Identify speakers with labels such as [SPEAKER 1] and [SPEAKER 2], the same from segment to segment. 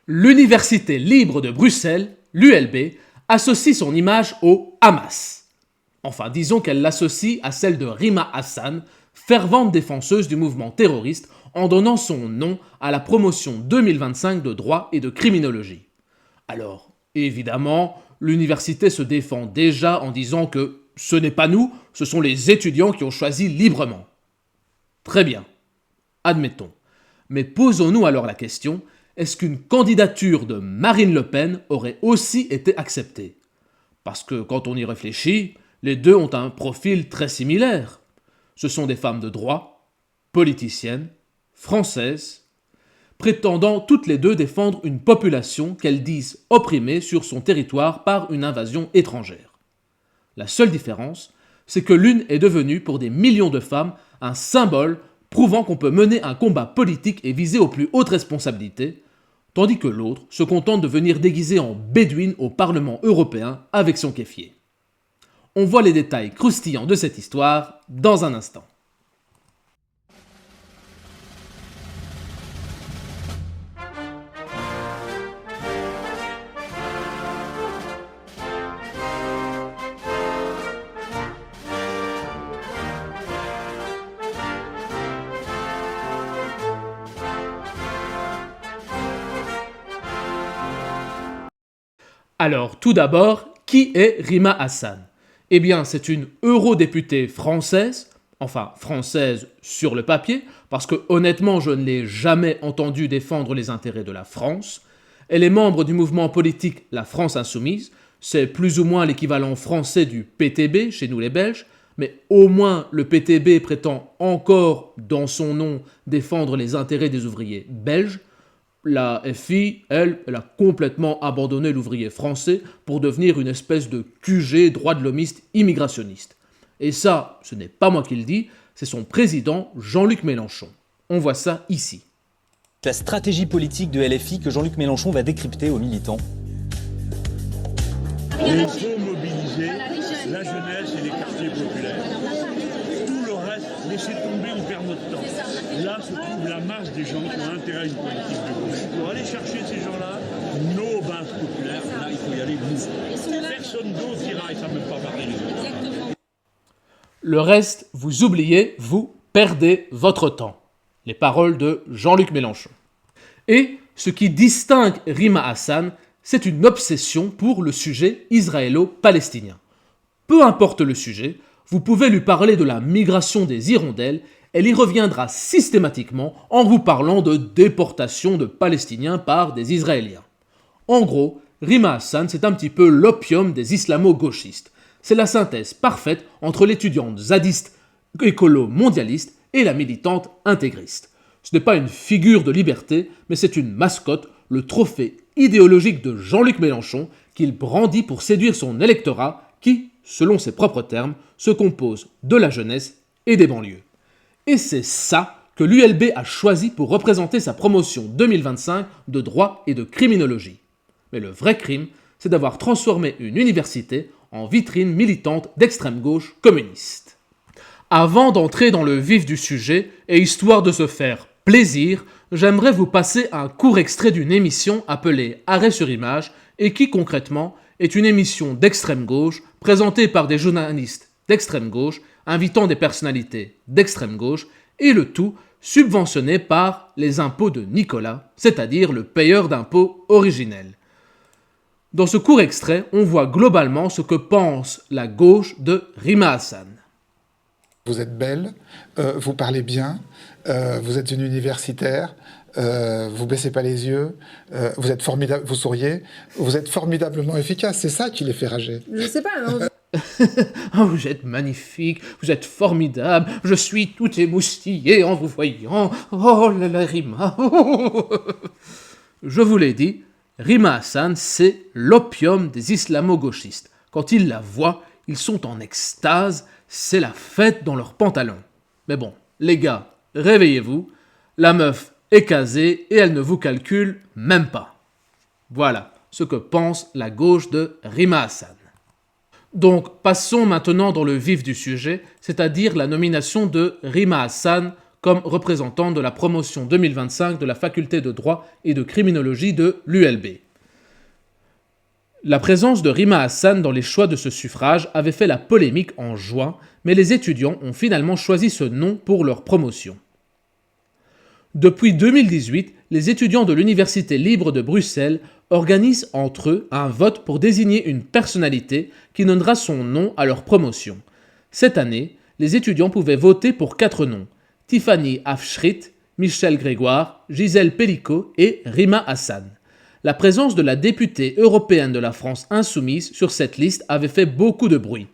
[SPEAKER 1] L'Université libre de Bruxelles, l'ULB, associe son image au Hamas. Enfin, disons qu'elle l'associe à celle de Rima Hassan, fervente défenseuse du mouvement terroriste, en donnant son nom à la promotion 2025 de droit et de criminologie. Alors, évidemment, l'université se défend déjà en disant que ce n'est pas nous, ce sont les étudiants qui ont choisi librement. Très bien, admettons. Mais posons-nous alors la question, est-ce qu'une candidature de Marine Le Pen aurait aussi été acceptée? Parce que quand on y réfléchit, les deux ont un profil très similaire. Ce sont des femmes de droit, politiciennes, françaises, prétendant toutes les deux défendre une population qu'elles disent opprimée sur son territoire par une invasion étrangère. La seule différence, c'est que l'une est devenue pour des millions de femmes un symbole prouvant qu'on peut mener un combat politique et viser aux plus hautes responsabilités, tandis que l'autre se contente de venir déguisée en bédouine au Parlement européen avec son kéfier. On voit les détails croustillants de cette histoire dans un instant. Alors, tout d'abord, qui est Rima Hassan? Eh bien, c'est une eurodéputée française, enfin française sur le papier, parce que honnêtement, je ne l'ai jamais entendue défendre les intérêts de la France. Elle est membre du mouvement politique La France Insoumise, c'est plus ou moins l'équivalent français du PTB chez nous les Belges, mais au moins le PTB prétend encore, dans son nom, défendre les intérêts des ouvriers belges. La FI, elle a complètement abandonné l'ouvrier français pour devenir une espèce de QG droit de l'homiste immigrationniste. Et ça, ce n'est pas moi qui le dis, c'est son président Jean-Luc Mélenchon. On voit ça ici.
[SPEAKER 2] La stratégie politique de LFI que Jean-Luc Mélenchon va décrypter aux militants.
[SPEAKER 3] Il faut mobiliser la jeunesse et les quartiers populaires. Tout le reste, laissez tomber, on perd notre temps. Là se trouve la masse des gens qui ont intérêt à une politique de gauche. Pour aller chercher ces gens-là, nos bases populaires, là il faut y aller nous. Personne d'autre ira et ça ne peut pas parler les autres.
[SPEAKER 1] Le reste, vous oubliez, vous perdez votre temps. Les paroles de Jean-Luc Mélenchon. Et ce qui distingue Rima Hassan, c'est une obsession pour le sujet israélo-palestinien. Peu importe le sujet, vous pouvez lui parler de la migration des hirondelles, elle y reviendra systématiquement en vous parlant de déportation de Palestiniens par des Israéliens. En gros, Rima Hassan, c'est un petit peu l'opium des islamo-gauchistes. C'est la synthèse parfaite entre l'étudiante zadiste écolo-mondialiste et la militante intégriste. Ce n'est pas une figure de liberté, mais c'est une mascotte, le trophée idéologique de Jean-Luc Mélenchon qu'il brandit pour séduire son électorat qui, selon ses propres termes, se compose de la jeunesse et des banlieues. Et c'est ça que l'ULB a choisi pour représenter sa promotion 2025 de droit et de criminologie. Mais le vrai crime, c'est d'avoir transformé une université en vitrine militante d'extrême gauche communiste. Avant d'entrer dans le vif du sujet, et histoire de se faire plaisir, j'aimerais vous passer un court extrait d'une émission appelée Arrêt sur image et qui concrètement est une émission d'extrême gauche présentée par des journalistes d'extrême gauche, invitant des personnalités d'extrême gauche et le tout subventionné par les impôts de Nicolas, c'est-à-dire le payeur d'impôts originel. Dans ce court extrait, on voit globalement ce que pense la gauche de Rima Hassan.
[SPEAKER 4] Vous êtes belle, vous parlez bien, vous êtes une universitaire, vous baissez pas les yeux, vous êtes formidable, vous souriez, vous êtes formidablement efficace. C'est ça qui les fait rager.
[SPEAKER 5] Je sais pas. Non.
[SPEAKER 1] Oh, vous êtes magnifique, vous êtes formidable, je suis tout émoustillé en vous voyant. Oh là là, Rima. Je vous l'ai dit, Rima Hassan, c'est l'opium des islamo-gauchistes. Quand ils la voient, ils sont en extase, c'est la fête dans leurs pantalons. Mais bon, les gars, réveillez-vous, la meuf est casée et elle ne vous calcule même pas. Voilà ce que pense la gauche de Rima Hassan. Donc, passons maintenant dans le vif du sujet, c'est-à-dire la nomination de Rima Hassan comme représentant de la promotion 2025 de la faculté de droit et de criminologie de l'ULB. La présence de Rima Hassan dans les choix de ce suffrage avait fait la polémique en juin, mais les étudiants ont finalement choisi ce nom pour leur promotion. Depuis 2018, les étudiants de l'Université libre de Bruxelles organisent entre eux un vote pour désigner une personnalité qui donnera son nom à leur promotion. Cette année, les étudiants pouvaient voter pour 4 noms: Tiffany Afschritt, Michel Grégoire, Gisèle Pellicot et Rima Hassan. La présence de la députée européenne de la France insoumise sur cette liste avait fait beaucoup de bruit.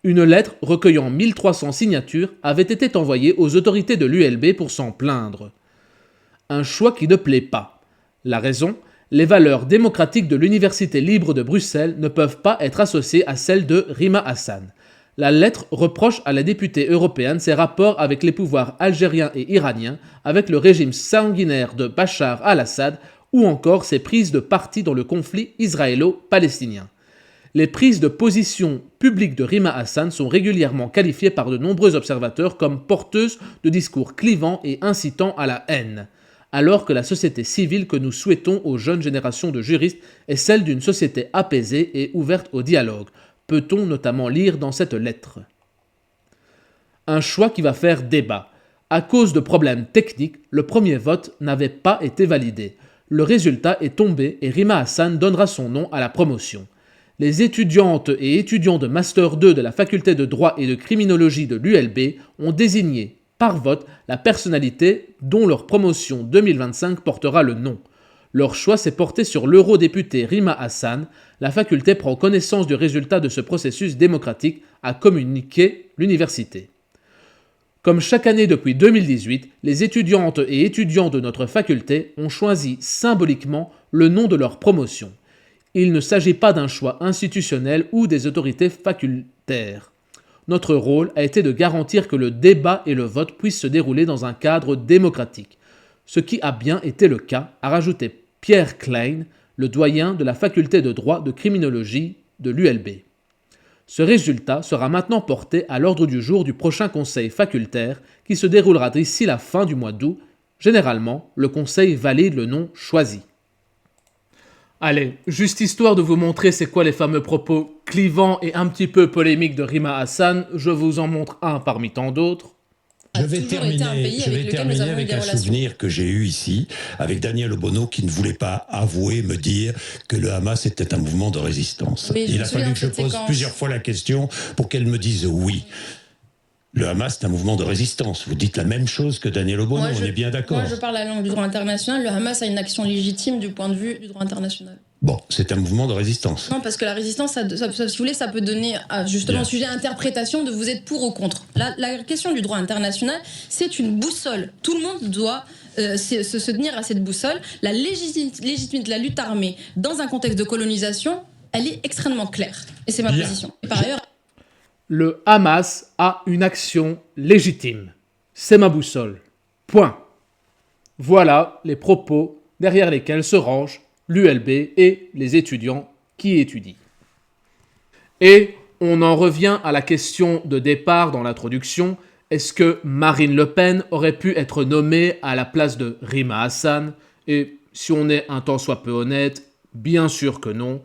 [SPEAKER 1] Une lettre recueillant 1300 signatures avait été envoyée aux autorités de l'ULB pour s'en plaindre. Un choix qui ne plaît pas. La raison ? Les valeurs démocratiques de l'Université libre de Bruxelles ne peuvent pas être associées à celles de Rima Hassan. La lettre reproche à la députée européenne ses rapports avec les pouvoirs algériens et iraniens, avec le régime sanguinaire de Bachar al-Assad, ou encore ses prises de parti dans le conflit israélo-palestinien. Les prises de position publiques de Rima Hassan sont régulièrement qualifiées par de nombreux observateurs comme porteuses de discours clivants et incitant à la haine, alors que la société civile que nous souhaitons aux jeunes générations de juristes est celle d'une société apaisée et ouverte au dialogue, peut-on notamment lire dans cette lettre. Un choix qui va faire débat. À cause de problèmes techniques, le premier vote n'avait pas été validé. Le résultat est tombé et Rima Hassan donnera son nom à la promotion. Les étudiantes et étudiants de Master 2 de la faculté de droit et de criminologie de l'ULB ont désigné par vote la personnalité dont leur promotion 2025 portera le nom. Leur choix s'est porté sur l'eurodéputé Rima Hassan. La faculté prend connaissance du résultat de ce processus démocratique, a communiqué l'université. Comme chaque année depuis 2018, les étudiantes et étudiants de notre faculté ont choisi symboliquement le nom de leur promotion. Il ne s'agit pas d'un choix institutionnel ou des autorités facultaires. Notre rôle a été de garantir que le débat et le vote puissent se dérouler dans un cadre démocratique, ce qui a bien été le cas, a rajouté Pierre Klein, le doyen de la faculté de droit de criminologie de l'ULB. Ce résultat sera maintenant porté à l'ordre du jour du prochain conseil facultaire qui se déroulera d'ici la fin du mois d'août. Généralement, le conseil valide le nom choisi. Allez, juste histoire de vous montrer c'est quoi les fameux propos clivants et un petit peu polémiques de Rima Hassan, je vous en montre un parmi tant d'autres.
[SPEAKER 5] Je vais terminer avec un souvenir que j'ai eu ici, avec Daniel Obono qui ne voulait pas avouer, me dire que le Hamas était un mouvement de résistance. Il a fallu que je pose plusieurs fois la question pour qu'elle me dise oui. Le Hamas, c'est un mouvement de résistance. Vous dites la même chose que Daniel Obono, on est bien d'accord.
[SPEAKER 6] Moi, je parle la langue du droit international. Le Hamas a une action légitime du point de vue du droit international.
[SPEAKER 5] Bon, c'est un mouvement de résistance.
[SPEAKER 6] Non, parce que la résistance, si vous voulez, ça peut donner justement un sujet à interprétation de vous êtes pour ou contre. La question du droit international, c'est une boussole. Tout le monde doit se tenir à cette boussole. La légitimité de la lutte armée dans un contexte de colonisation, elle est extrêmement claire. Et c'est ma position. Et par ailleurs...
[SPEAKER 1] Le Hamas a une action légitime. C'est ma boussole. Point. Voilà les propos derrière lesquels se rangent l'ULB et les étudiants qui étudient. Et on en revient à la question de départ dans l'introduction. Est-ce que Marine Le Pen aurait pu être nommée à la place de Rima Hassan ? Et si on est un tant soit peu honnête, bien sûr que non.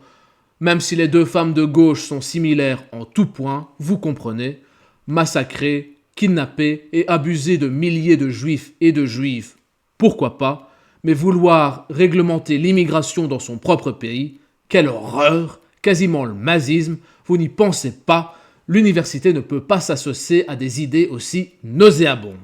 [SPEAKER 1] Même si les deux femmes de gauche sont similaires en tout point, vous comprenez, massacrer, kidnapper et abuser de milliers de juifs et de juives, pourquoi pas, mais vouloir réglementer l'immigration dans son propre pays, quelle horreur, quasiment le nazisme, vous n'y pensez pas, l'université ne peut pas s'associer à des idées aussi nauséabondes.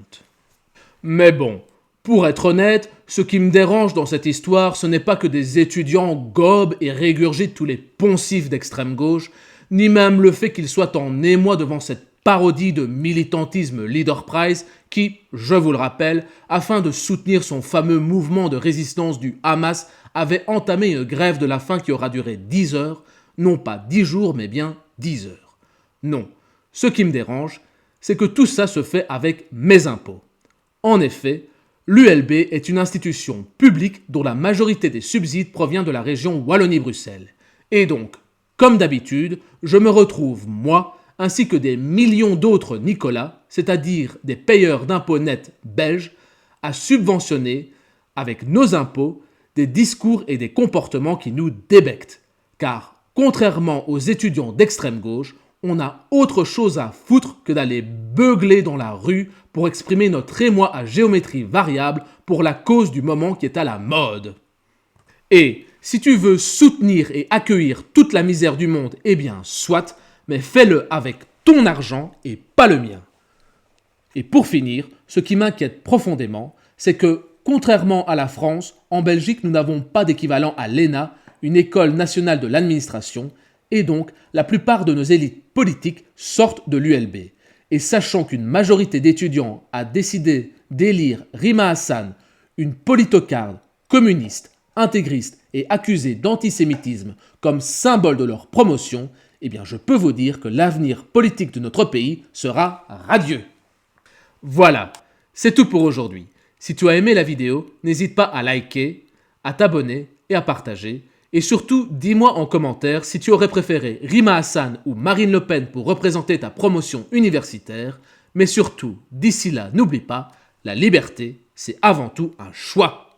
[SPEAKER 1] Mais bon, pour être honnête, ce qui me dérange dans cette histoire, ce n'est pas que des étudiants gobent et régurgitent tous les poncifs d'extrême gauche, ni même le fait qu'ils soient en émoi devant cette parodie de militantisme Leader Prize qui, je vous le rappelle, afin de soutenir son fameux mouvement de résistance du Hamas, avait entamé une grève de la faim qui aura duré 10 heures, non pas 10 jours, mais bien 10 heures. Non, ce qui me dérange, c'est que tout ça se fait avec mes impôts. En effet, l'ULB est une institution publique dont la majorité des subsides provient de la région Wallonie-Bruxelles. Et donc, comme d'habitude, je me retrouve, moi, ainsi que des millions d'autres Nicolas, c'est-à-dire des payeurs d'impôts nets belges, à subventionner, avec nos impôts, des discours et des comportements qui nous débectent. Car, contrairement aux étudiants d'extrême gauche, on a autre chose à foutre que d'aller beugler dans la rue pour exprimer notre émoi à géométrie variable pour la cause du moment qui est à la mode. Et si tu veux soutenir et accueillir toute la misère du monde, eh bien soit, mais fais-le avec ton argent et pas le mien. Et pour finir, ce qui m'inquiète profondément, c'est que, contrairement à la France, en Belgique, nous n'avons pas d'équivalent à l'ENA, une école nationale de l'administration, et donc la plupart de nos élites politiques sortent de l'ULB. Et sachant qu'une majorité d'étudiants a décidé d'élire Rima Hassan, une politocarde, communiste, intégriste et accusée d'antisémitisme comme symbole de leur promotion, eh bien je peux vous dire que l'avenir politique de notre pays sera radieux. Voilà, c'est tout pour aujourd'hui. Si tu as aimé la vidéo, n'hésite pas à liker, à t'abonner et à partager. Et surtout, dis-moi en commentaire si tu aurais préféré Rima Hassan ou Marine Le Pen pour représenter ta promotion universitaire. Mais surtout, d'ici là, n'oublie pas, la liberté, c'est avant tout un choix.